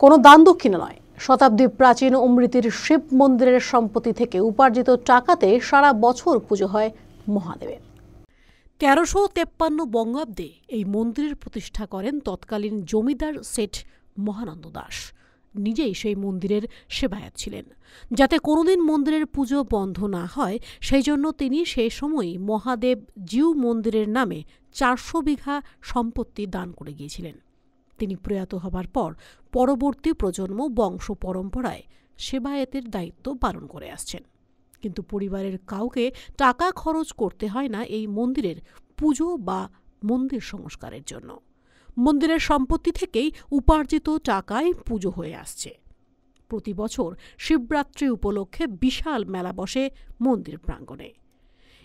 কোনো দান দক্ষিণা নয়, শতাব্দী প্রাচীন অমৃতির শিব মন্দিরের সম্পত্তি থেকে উপার্জিত টাকাতে সারা বছর পুজো হয় মহাদেবের। 1353 বঙ্গাব্দে এই মন্দিরের প্রতিষ্ঠা করেন তৎকালীন জমিদার শেঠ মহানন্দ দাস। নিজেই সেই মন্দিরের সেবায়েত ছিলেন। যাতে কোনোদিন মন্দিরের পুজো বন্ধ না হয় সেই জন্য তিনি সেই সময়ই মহাদেব জিউ মন্দিরের নামে 400 বিঘা সম্পত্তি দান করে গিয়েছিলেন। তিনি প্রয়াত হবার পর পরবর্তী প্রজন্ম বংশ পরম্পরায় সেবায়েতের দায়িত্ব পালন করে আসছেন। কিন্তু পরিবারের কাউকে টাকা খরচ করতে হয় না এই মন্দিরের পুজো বা মন্দির সংস্কারের জন্য। মন্দিরের সম্পত্তি থেকেই উপার্জিত টাকায় পুজো হয়ে আসছে। প্রতি বছর শিবরাত্রি উপলক্ষে বিশাল মেলা বসে মন্দির প্রাঙ্গণে।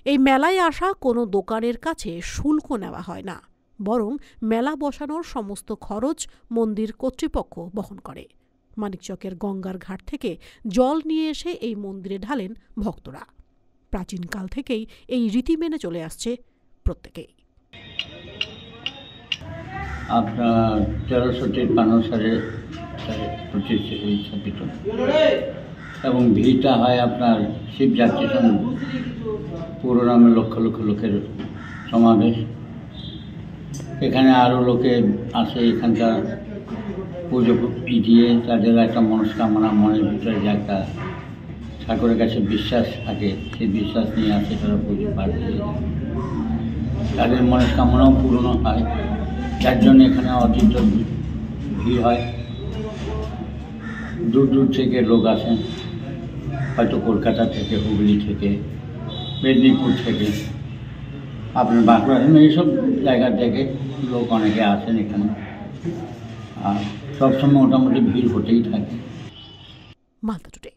এই মেলায় আসা কোনো দোকানের কাছে শুল্ক নেওয়া হয় না, বরং মেলা বসানোর সমস্ত খরচ মন্দির কর্তৃপক্ষ বহন করে। মানিকচকের গঙ্গার ঘাট থেকে জল নিয়ে এসে এই মন্দিরে ঢালেন ভক্তরা। প্রাচীনকাল থেকেই এই রীতি মেনে চলে আসছে প্রত্যেকেই। আপনার 1353 সালে প্রতিষ্ঠিত এবং ভিড়টা হয় আপনার শিবযাত্রী পুরো নামে লক্ষ লক্ষ লোকের সমাবেশ। এখানে আরও লোকে আসে, এখানকার পুজো দিয়ে তাদের একটা মনস্কামনা মনের ভিতরে যে একটা ঠাকুরের কাছে বিশ্বাস থাকে, সেই বিশ্বাস নিয়ে আসে, তারা পুজো পাঠ দিয়ে তাদের মনস্কামনাও পূর্ণ হয়। যার জন্য এখানে অতীত ভিড় হয়। দূর দূর থেকে লোক আসেন, হয়তো কলকাতা থেকে, হুগলি থেকে, মেদিনীপুর থেকে, আপনার বাঁকুড়া, এইসব জায়গা থেকে লোক অনেকে আসেন এখানে। আর সবসময় মোটামুটি ভিড় হতেই থাকে। মালদা টুডে।